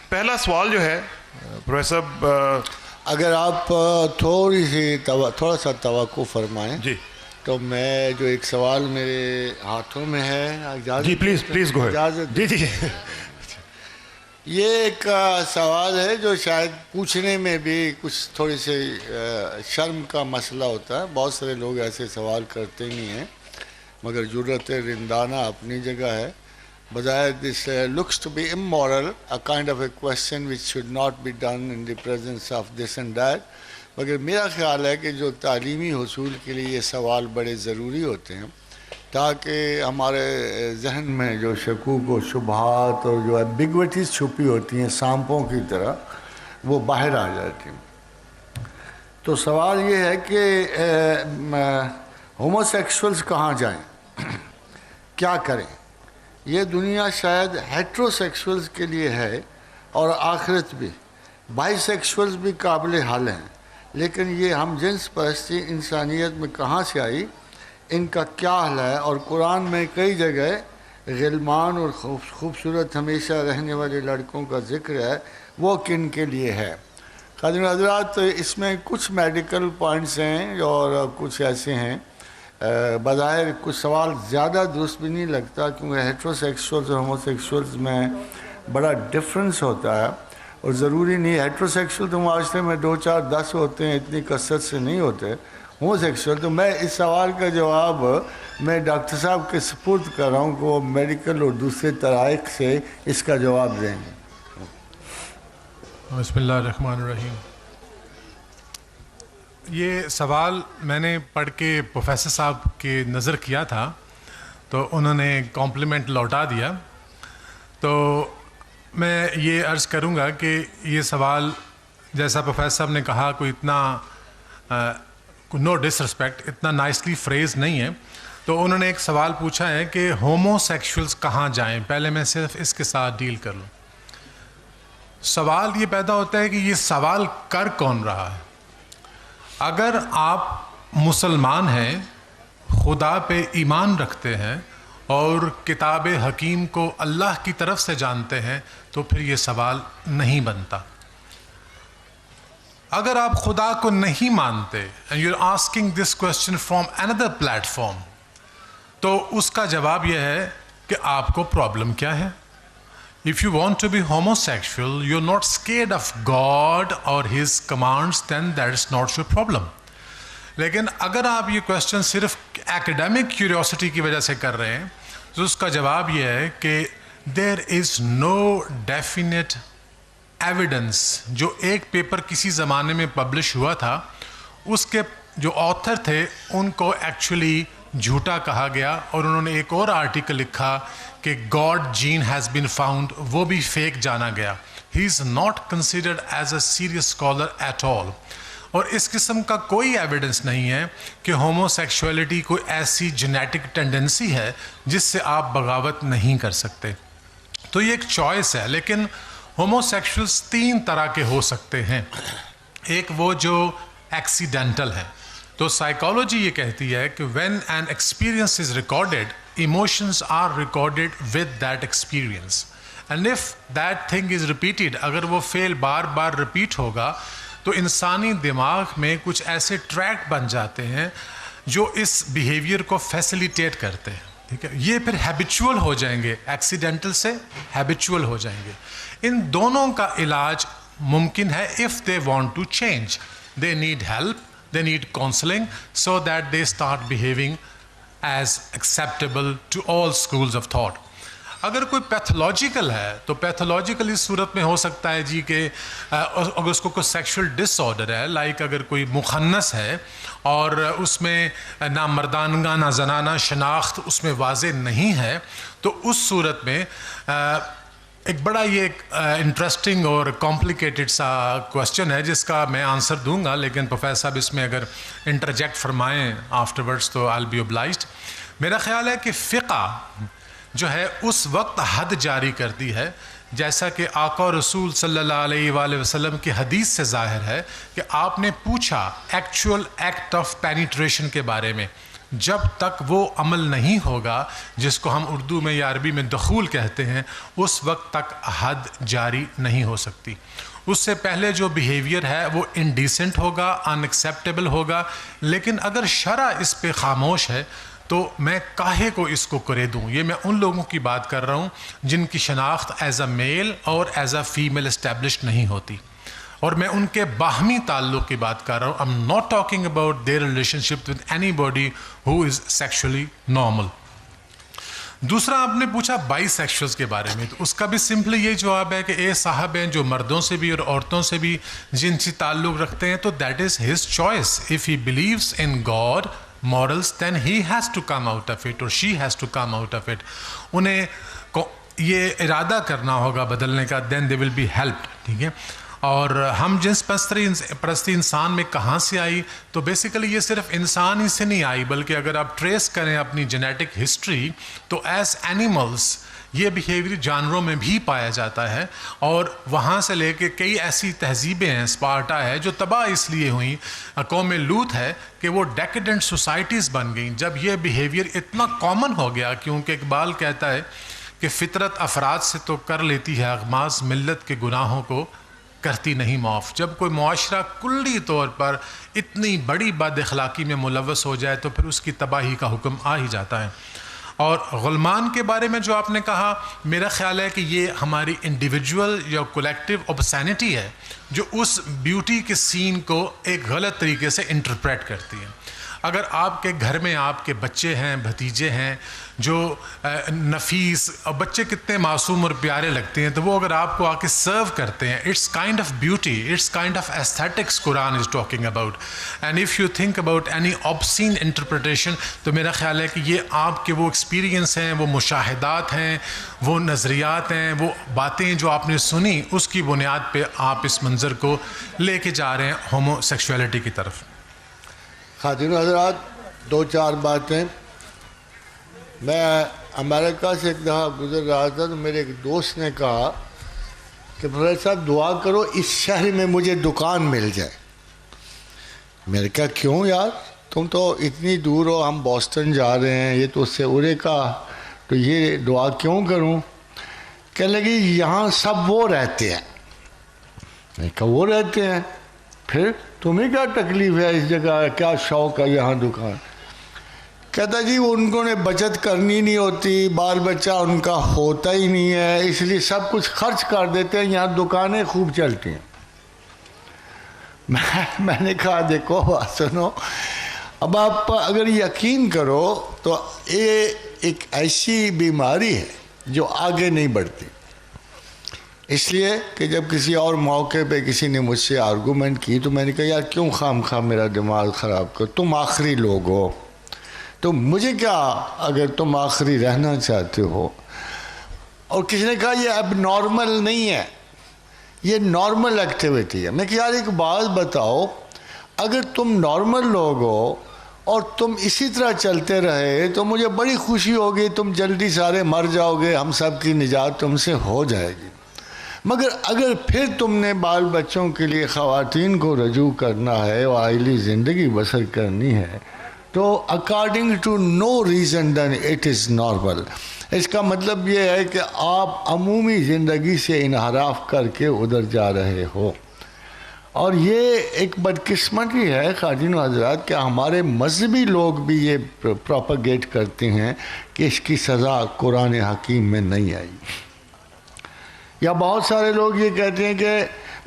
پہلا سوال جو ہے پروفیسر صاحب، اگر آپ تھوڑا سا توقع فرمائیں جی تو میں جو ایک سوال میرے ہاتھوں میں ہے، جی پلیز گو اجازت جی جی یہ ایک سوال ہے جو شاید پوچھنے میں بھی کچھ تھوڑی سی شرم کا مسئلہ ہوتا ہے. بہت سارے لوگ ایسے سوال کرتے نہیں ہیں، مگر جرأت رندانہ اپنی جگہ ہے. بظاہر this looks to be immoral, a kind of a question which should not be done in the presence of this and that. مگر میرا خیال ہے کہ جو تعلیمی حصول کے لیے یہ سوال بڑے ضروری ہوتے ہیں تاکہ ہمارے ذہن میں جو شکوک و شبہات اور جو ایمبیگوٹیز چھپی ہوتی ہیں سانپوں کی طرح وہ باہر آ جاتی ہیں. تو سوال یہ ہے کہ ہومو سیکشولز کہاں جائیں، کیا کریں؟ یہ دنیا شاید ہیٹرو سیکشولز کے لیے ہے اور آخرت بھی. بائی سیکشولز بھی قابل حل ہیں، لیکن یہ ہم جنس پرستی انسانیت میں کہاں سے آئی، ان کا کیا حل ہے؟ اور قرآن میں کئی جگہ غلمان اور خوبصورت ہمیشہ رہنے والے لڑکوں کا ذکر ہے، وہ کن کے لیے ہے؟ قادر حضرات، اس میں کچھ میڈیکل پوائنٹس ہیں اور کچھ ایسے ہیں بظاہر کچھ سوال زیادہ درست بھی نہیں لگتا، کیونکہ ہیٹرو سیکشولز اور ہومو سیکشولز میں بڑا ڈفرنس ہوتا ہے. اور ضروری نہیں ہیٹرو سیکشول تو معاشرے میں 2 4 10 ہوتے ہیں، اتنی کثرت سے نہیں ہوتے. ہومو سیکشول تو میں اس سوال کا جواب میں ڈاکٹر صاحب کے سپرد کر رہا ہوں کہ وہ میڈیکل اور دوسرے طرائق سے اس کا جواب دیں گے. بسم اللہ الرحمن الرحیم. یہ سوال میں نے پڑھ کے پروفیسر صاحب کی نظر کیا تھا تو انہوں نے کمپلیمنٹ لوٹا دیا. تو میں یہ عرض کروں گا کہ یہ سوال جیسا پروفیسر صاحب نے کہا کوئی اتنا نو ڈس رسپیکٹ اتنا نائسلی فریز نہیں ہے. تو انہوں نے ایک سوال پوچھا ہے کہ ہومو سیکشولز کہاں جائیں. پہلے میں صرف اس کے ساتھ ڈیل کر لوں. سوال یہ پیدا ہوتا ہے کہ یہ سوال کر کون رہا ہے. اگر آپ مسلمان ہیں، خدا پہ ایمان رکھتے ہیں اور کتاب حکیم کو اللہ کی طرف سے جانتے ہیں تو پھر یہ سوال نہیں بنتا. اگر آپ خدا کو نہیں مانتے and you're asking this question from another platform تو اس کا جواب یہ ہے کہ آپ کو پرابلم کیا ہے. If you want to be homosexual, you're not scared of God or His commands, then that is not your problem. لیکن اگر آپ یہ کوشچن صرف ایکڈیمک کیوریوسٹی کی وجہ سے کر رہے ہیں تو اس کا جواب یہ ہے کہ there is no definite evidence. جو ایک پیپر کسی زمانے میں پبلش ہوا تھا اس کے جو آتھر تھے ان کو ایکچولی جھوٹا کہا گیا اور انہوں نے ایک اور آرٹیکل لکھا کہ God gene has been found, وہ بھی فیک جانا گیا. He is not considered as a serious scholar at all. اور اس قسم کا کوئی ایویڈنس نہیں ہے کہ ہومو سیکشولیٹی کوئی ایسی جینیٹک ٹینڈنسی ہے جس سے آپ بغاوت نہیں کر سکتے. تو یہ ایک چوائس ہے. لیکن ہومو سیکشولز 3 طرح کے ہو سکتے ہیں. ایک وہ جو ایکسیڈنٹل ہے. تو سائیکالوجی یہ کہتی ہے کہ when an experience is recorded, emotions are recorded with that experience. And if that thing is repeated, اگر وہ فعل بار بار ریپیٹ ہوگا تو انسانی دماغ میں کچھ ایسے ٹریک بن جاتے ہیں جو اس بیہیویئر کو فیسیلیٹیٹ کرتے ہیں. ٹھیک ہے، یہ پھر ہیبیچول ہو جائیں گے، ایکسیڈنٹل سے ہیبیچول ہو جائیں گے. ان دونوں کا علاج ممکن ہے if they want to change. They need help. They need counseling so that they start behaving as acceptable to all schools of thought. اگر کوئی پیتھولوجیکل ہے تو پیتھولوجیکل اس صورت میں ہو سکتا ہے جی کہ اگر اس کو کوئی سیکشل ڈس آرڈر ہے، لائک اگر کوئی مخنث ہے اور اس میں نہ مردانگاہ نہ زنانہ شناخت اس میں واضح نہیں ہے تو اس صورت میں ایک بڑا یہ انٹرسٹنگ اور کمپلیکیٹڈ سا کوشچن ہے جس کا میں آنسر دوں گا، لیکن پروفیسر صاحب اس میں اگر انٹرجیکٹ فرمائیں آفٹر ورڈس تو آئی ول بی اوبلائزڈ. میرا خیال ہے کہ فقہ جو ہے اس وقت حد جاری کرتی ہے جیسا کہ آقا رسول صلی اللہ علیہ وآلہ وسلم کی حدیث سے ظاہر ہے کہ آپ نے پوچھا ایکچوئل ایکٹ آف پینیٹریشن کے بارے میں جب تک وہ عمل نہیں ہوگا جس کو ہم اردو میں یا عربی میں دخول کہتے ہیں، اس وقت تک حد جاری نہیں ہو سکتی. اس سے پہلے جو بیہیویئر ہے وہ انڈیسنٹ ہوگا، ان ایکسیپٹیبل ہوگا. لیکن اگر شرع اس پہ خاموش ہے تو میں کاہے کو اس کو کرے دوں. یہ میں ان لوگوں کی بات کر رہا ہوں جن کی شناخت ایز اے میل اور ایز اے فیمیل اسٹیبلشڈ نہیں ہوتی، اور میں ان کے باہمی تعلق کی بات کر رہا ہوں. I'm not talking about their relationship with anybody who is sexually normal. دوسرا آپ نے پوچھا بائی سیکشولز کے بارے میں، تو اس کا بھی سمپلی یہ جواب ہے کہ اے صاحب ہیں جو مردوں سے بھی اور عورتوں سے بھی جنسی تعلق رکھتے ہیں تو that is his choice. If he believes in God morals then he has to come out of it or she has to come out of it. انہیں یہ ارادہ کرنا ہوگا بدلنے کا, then they will be helped. ٹھیک ہے. اور ہم جنس پرستی انسان میں کہاں سے آئی؟ تو بیسیکلی یہ صرف انسان ہی سے نہیں آئی, بلکہ اگر آپ ٹریس کریں اپنی جینیٹک ہسٹری تو ایز اینیملس یہ بیہیویئر جانوروں میں بھی پایا جاتا ہے. اور وہاں سے لے کے کئی ایسی تہذیبیں ہیں, اسپارٹا ہے جو تباہ اس لیے ہوئیں, قوم لوط ہے کہ وہ ڈیکیڈنٹ سوسائٹیز بن گئیں جب یہ بیہیویئر اتنا کامن ہو گیا. کیونکہ اقبال کہتا ہے کہ فطرت افراد سے تو کر لیتی ہے اغماز, ملت کے گناہوں کو کرتی نہیں معاف. جب کوئی معاشرہ کلی طور پر اتنی بڑی بد اخلاقی میں ملوث ہو جائے تو پھر اس کی تباہی کا حکم آ ہی جاتا ہے. اور غلمان کے بارے میں جو آپ نے کہا, میرا خیال ہے کہ یہ ہماری انڈیویجول یا کولیکٹیو اوبسینٹی ہے جو اس بیوٹی کے سین کو ایک غلط طریقے سے انٹرپریٹ کرتی ہے. اگر آپ کے گھر میں آپ کے بچے ہیں, بھتیجے ہیں جو نفیس, اور بچے کتنے معصوم اور پیارے لگتے ہیں, تو وہ اگر آپ کو آ کے سرو کرتے ہیں, it's kind of beauty, it's kind of aesthetics Quran is talking about. And if you think about any obscene interpretation, تو میرا خیال ہے کہ یہ آپ کے وہ ایکسپیرینس ہیں, وہ مشاہدات ہیں, وہ نظریات ہیں, وہ باتیں جو آپ نے سنی, اس کی بنیاد پہ آپ اس منظر کو لے کے جا رہے ہیں ہومو سیکشولیٹی کی طرف. خواتین حضرات, دو چار باتیں. میں امریکہ سے ایک دفعہ گزر رہا تھا تو میرے ایک دوست نے کہا کہ پروفیسر صاحب دعا کرو اس شہر میں مجھے دکان مل جائے. میں نے کہا کیوں یار, تم تو اتنی دور ہو, ہم بوسٹن جا رہے ہیں, یہ تو اس سے ارے کا, تو یہ دعا کیوں کروں؟ کہنے لگی یہاں سب وہ رہتے ہیں. میں نے کہا وہ رہتے ہیں, پھر تمہیں کیا تکلیف ہے اس جگہ, کیا شوق ہے یہاں دکان؟ کہتا جی وہ ان کو نے بچت کرنی نہیں ہوتی, بال بچہ ان کا ہوتا ہی نہیں ہے, اس لیے سب کچھ خرچ کر دیتے ہیں, یہاں دکانیں خوب چلتی ہیں. میں نے کہا دیکھو بات سنو, اب آپ اگر یقین کرو تو یہ ایک ایسی بیماری ہے جو آگے نہیں بڑھتی. اس لیے کہ جب کسی اور موقع پہ کسی نے مجھ سے آرگومنٹ کی تو میں نے کہا یار کیوں خام خواہ میرا دماغ خراب کرو, تم آخری لوگ ہو, تو مجھے کیا اگر تم آخری رہنا چاہتے ہو. اور کسی نے کہا یہ اب نارمل نہیں ہے, یہ نارمل ایکٹیویٹی ہے. میں کہ یار ایک بات بتاؤ, اگر تم نارمل لوگ ہو اور تم اسی طرح چلتے رہے تو مجھے بڑی خوشی ہوگی, تم جلدی سارے مر جاؤ گے, ہم سب کی نجات تم سے ہو جائے گی. مگر اگر پھر تم نے بال بچوں کے لیے خواتین کو رجوع کرنا ہے اور عائلی زندگی بسر کرنی ہے تو according to no reason then it is normal. اس کا مطلب یہ ہے کہ آپ عمومی زندگی سے انحراف کر کے ادھر جا رہے ہو. اور یہ ایک بدقسمتی ہے خواتین و حضرات کہ ہمارے مذہبی لوگ بھی یہ پروپیگیٹ کرتے ہیں کہ اس کی سزا قرآن حکیم میں نہیں آئی. یا بہت سارے لوگ یہ کہتے ہیں کہ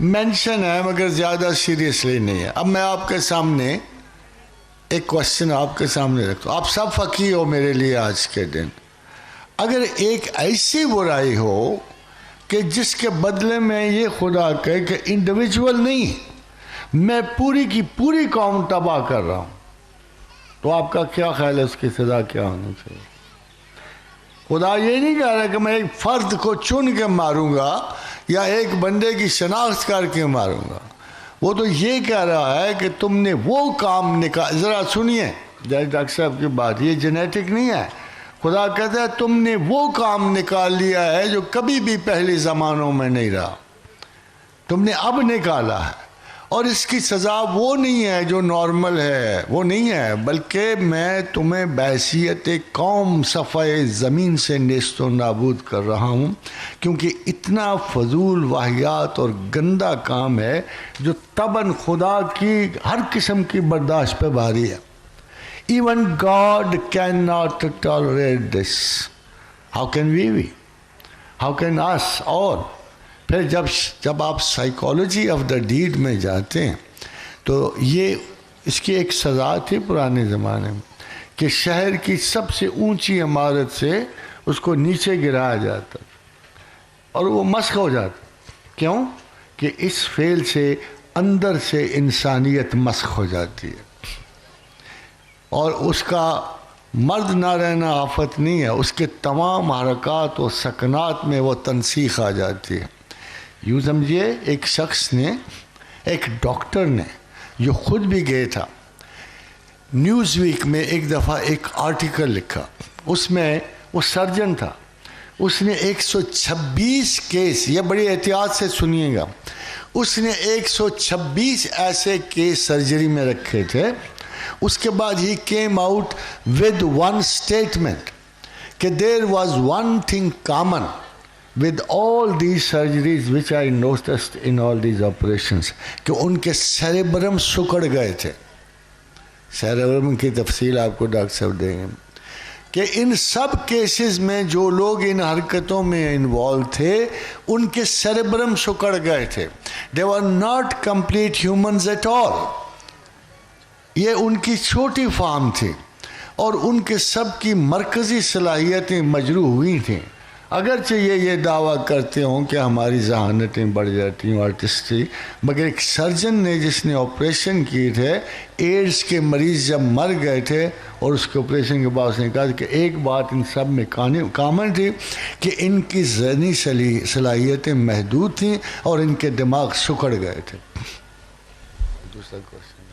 مینشن ہے مگر زیادہ سیریسلی نہیں ہے. اب میں آپ کے سامنے ایک کوشچن آپ کے سامنے رکھتا ہوں, آپ سب فقیر ہو میرے لیے آج کے دن. اگر ایک ایسی برائی ہو کہ جس کے بدلے میں یہ خدا کہے کہ انڈیویجول نہیں, میں پوری کی پوری قوم تباہ کر رہا ہوں, تو آپ کا کیا خیال ہے اس کی سزا کیا ہونی چاہیے؟ خدا یہ نہیں کہہ رہا کہ میں ایک فرد کو چن کے ماروں گا یا ایک بندے کی شناخت کر کے ماروں گا. وہ تو یہ کہہ رہا ہے کہ تم نے وہ کام نکال, ذرا سنیے ڈاکٹر صاحب کی بات, یہ جینیٹک نہیں ہے. خدا کہتا ہے تم نے وہ کام نکال لیا ہے جو کبھی بھی پہلے زمانوں میں نہیں رہا, تم نے اب نکالا ہے. اور اس کی سزا وہ نہیں ہے جو نارمل ہے، وہ نہیں ہے، بلکہ میں تمہیں بحیثیت قوم صفحہ زمین سے نیست و نابود کر رہا ہوں، کیونکہ اتنا فضول واہیات اور گندا کام ہے جو طبعاً خدا کی ہر قسم کی برداشت پہ بھاری ہے. Even God cannot tolerate this. How can we? How can us all? پھر جب آپ سائیکالوجی آف دا ڈیڈ میں جاتے ہیں تو یہ اس کی ایک سزا تھی پرانے زمانے میں کہ شہر کی سب سے اونچی عمارت سے اس کو نیچے گرایا جاتا اور وہ مسخ ہو جاتا. کیوں؟ کہ اس فعل سے اندر سے انسانیت مسخ ہو جاتی ہے اور اس کا مرد نہ رہنا آفت نہیں ہے، اس کے تمام حرکات و سکنات میں وہ تنسیخ آ جاتی ہے. یوں سمجھیے ایک شخص نے، ایک ڈاکٹر نے جو خود بھی گئے تھا، نیوز ویک میں ایک دفعہ ایک آرٹیکل لکھا، اس میں وہ سرجن تھا، اس نے 126 کیس، یہ بڑی احتیاط سے سنیے گا، اس نے 126 ایسے کیس سرجری میں رکھے تھے. اس کے بعد ہی came out with one statement کہ there was one thing common with all these surgeries which I noticed in all these operations کہ ان کے سیریبرم سکڑ گئے تھے. سیریبرم کی تفصیل آپ کو ڈاکٹر صاحب دیں گے کہ ان سب کیسز میں جو لوگ ان حرکتوں میں انوالو تھے ان کے سیریبرم سکڑ گئے تھے. they were not complete humans at all. یہ ان کی چھوٹی فارم تھی اور ان کے سب کی مرکزی صلاحیتیں مجروح ہوئی تھیں. اگرچہ یہ دعویٰ کرتے ہوں کہ ہماری ذہانتیں بڑھ جاتی ہیں آرٹسٹری، مگر ایک سرجن نے جس نے آپریشن کیے تھے، ایڈز کے مریض جب مر گئے تھے اور اس کے آپریشن کے بعد اس نے کہا کہ ایک بات ان سب میں کامن تھی کہ ان کی ذہنی صلاحیتیں محدود تھیں اور ان کے دماغ سکڑ گئے تھے. دوسرا کوشچن